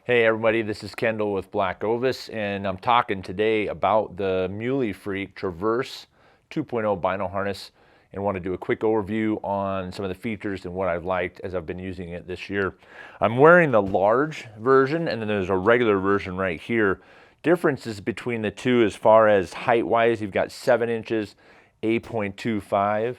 Hey everybody, this is Kendall with BlackOvis, and I'm talking today about the Muley Freak Traverse 2.0 Bino Harness, and want to do a quick overview on some of the features and what I've liked as I've been using it this year. I'm wearing the large version, and then there's a regular version right here. Differences between the two as far as height-wise, you've got 7 inches, 8.25.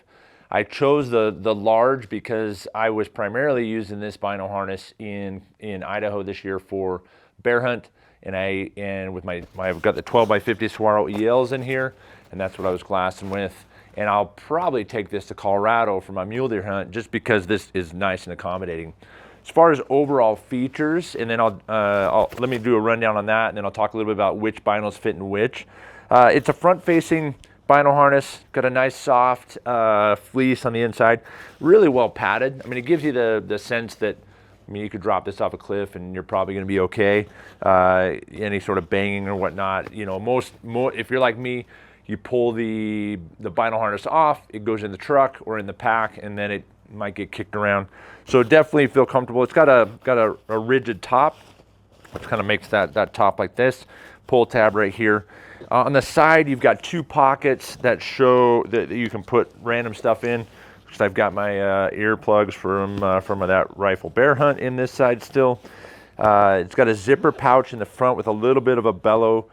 I chose the large because I was primarily using this Bino harness in Idaho this year for bear hunt, and I've got the 12x50 Saguaro ELs in here, and that's what I was glassing with. And I'll probably take this to Colorado for my mule deer hunt just because this is nice and accommodating. As far as overall features, and then let me do a rundown on that, and then I'll talk a little bit about which binos fit in which. It's a front-facing Bino harness, got a nice soft fleece on the inside, really well padded. I mean, it gives you the sense that, I mean, you could drop this off a cliff and you're probably going to be okay. Any sort of banging or whatnot, you know, if you're like me, you pull the Bino harness off, it goes in the truck or in the pack, and then it might get kicked around. So definitely feel comfortable. It's got a rigid top, which kind of makes that top like this. Pull tab right here. On the side, you've got 2 pockets that show that you can put random stuff in. So I've got my earplugs from that rifle bear hunt in this side still. It's got a zipper pouch in the front with a little bit of a bellow.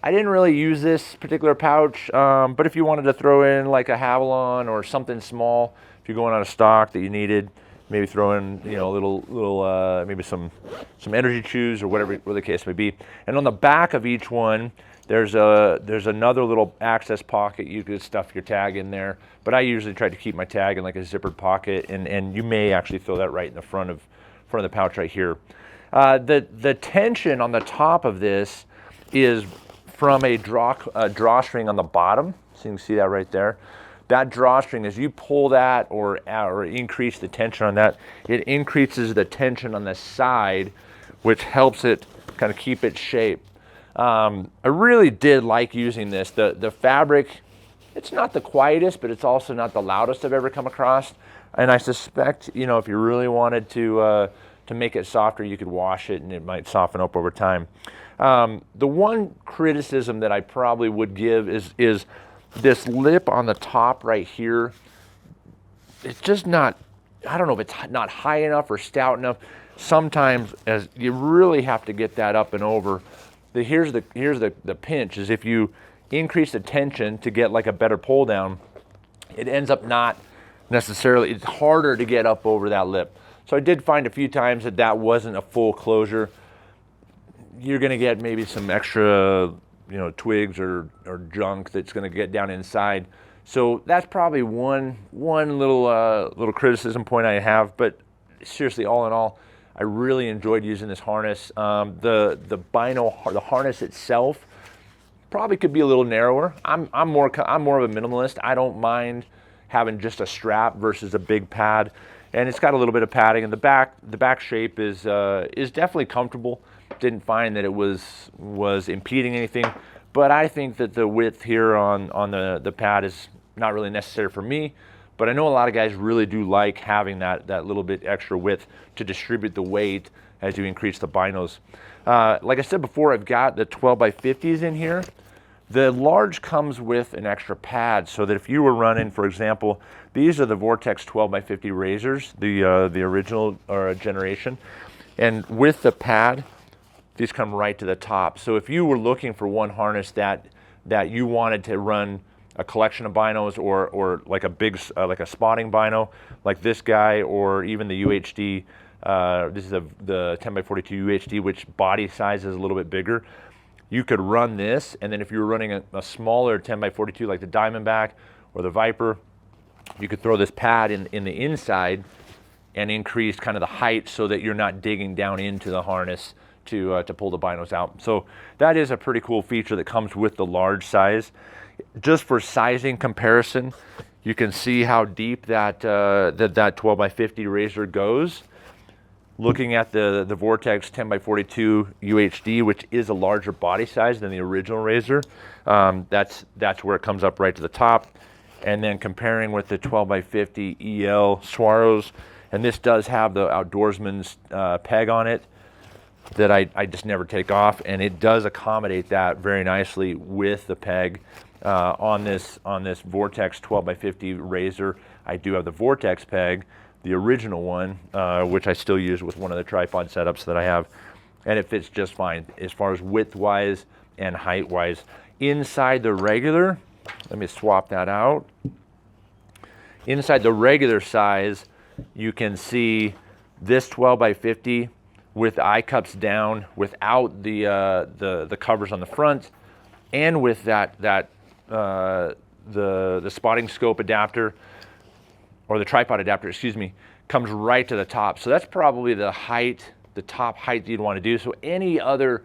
I didn't really use this particular pouch, but if you wanted to throw in like a Havalon or something small, if you're going on a stock that you needed, maybe throw in, you know, little maybe some energy chews or whatever the case may be. And on the back of each one, there's another little access pocket. You could stuff your tag in there, but I usually try to keep my tag in like a zippered pocket, and you may actually throw that right in the front of the pouch right here. The tension on the top of this is from a drawstring on the bottom, so you can see that right there. That drawstring, as you pull that or increase the tension on that, it increases the tension on the side, which helps it kind of keep its shape. I really did like using this. The fabric, it's not the quietest, but it's also not the loudest I've ever come across. And I suspect, you know, if you really wanted to make it softer, you could wash it and it might soften up over time. The one criticism that I probably would give is this lip on the top right here. It's just not, I don't know if it's not high enough or stout enough. Sometimes as you really have to get that up and over. Here's the pinch, is if you increase the tension to get like a better pull down, it ends up not necessarily, it's harder to get up over that lip. So I did find a few times that wasn't a full closure. You're gonna get maybe some extra, you know, twigs or junk that's gonna get down inside. So that's probably one little criticism point I have, but seriously, all in all, I really enjoyed using this harness. The harness itself probably could be a little narrower. I'm more of a minimalist. I don't mind having just a strap versus a big pad, and it's got a little bit of padding. And the back shape is definitely comfortable. Didn't find that it was impeding anything, but I think that the width here on the pad is not really necessary for me. But I know a lot of guys really do like having that little bit extra width to distribute the weight as you increase the binos. Like I said before, I've got the 12x50s in here. The large comes with an extra pad, so that if you were running, for example, these are the Vortex 12x50 razors, the original generation. And with the pad, these come right to the top. So if you were looking for one harness that you wanted to run a collection of binos or like a big, like a spotting bino, like this guy, or even the UHD, this is the 10x42 UHD, which body size is a little bit bigger. You could run this, and then if you were running a smaller 10x42 like the Diamondback or the Viper, you could throw this pad in the inside and increase kind of the height so that you're not digging down into the harness to pull the binos out. So that is a pretty cool feature that comes with the large size. Just for sizing comparison, you can see how deep that 12x50 razor goes. Looking at the Vortex 10x42 UHD, which is a larger body size than the original razor, that's where it comes up right to the top. And then comparing with the 12x50 EL Saguaros, and this does have the Outdoorsman's peg on it. that I just never take off, and it does accommodate that very nicely with the peg. On this Vortex 12x50 razor, I do have the Vortex peg, the original one, which I still use with one of the tripod setups that I have, and it fits just fine as far as width-wise and height-wise. Inside the regular, let me swap that out. Inside the regular size, you can see this 12x50 with the eye cups down, without the covers on the front, and with the spotting scope adapter, or the tripod adapter, excuse me, comes right to the top. So that's probably the height, the top height that you'd want to do. So any other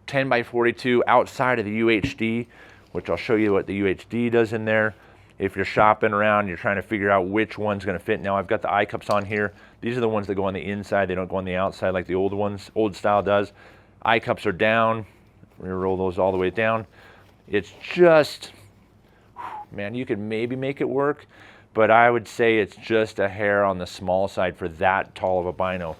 10x42 outside of the UHD, which I'll show you what the UHD does in there. If you're shopping around, you're trying to figure out which one's going to fit. Now I've got the eye cups on here. These are the ones that go on the inside. They don't go on the outside like the old ones, old style does. Eye cups are down. We're going to roll those all the way down. It's just, man, you could maybe make it work, but I would say it's just a hair on the small side for that tall of a bino.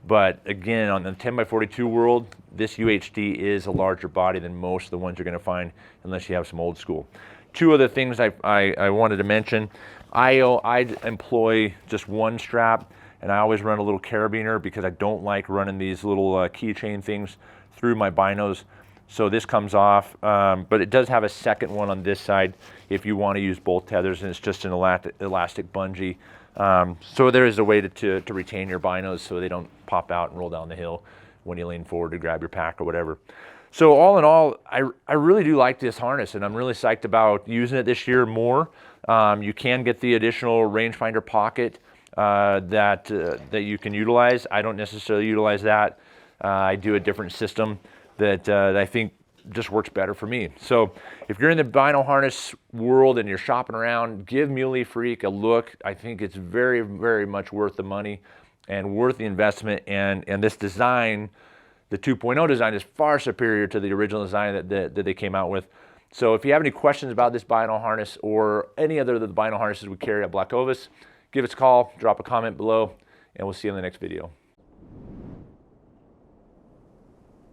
But again, on the 10x42 world, this UHD is a larger body than most of the ones you're going to find, unless you have some old school. Two other things I wanted to mention. I employ just one strap, and I always run a little carabiner because I don't like running these little keychain things through my binos. So this comes off, but it does have a second one on this side if you want to use both tethers, and it's just an elastic bungee. So there is a way to retain your binos so they don't pop out and roll down the hill when you lean forward to grab your pack or whatever. So all in all, I really do like this harness, and I'm really psyched about using it this year more. You can get the additional rangefinder pocket that you can utilize. I don't necessarily utilize that. I do a different system that I think just works better for me. So if you're in the Bino harness world and you're shopping around, give Muley Freak a look. I think it's very, very much worth the money and worth the investment. And this design, the 2.0 design, is far superior to the original design that they came out with. So if you have any questions about this Bino harness or any other of the Bino harnesses we carry at BlackOvis, give us a call, drop a comment below, and we'll see you in the next video.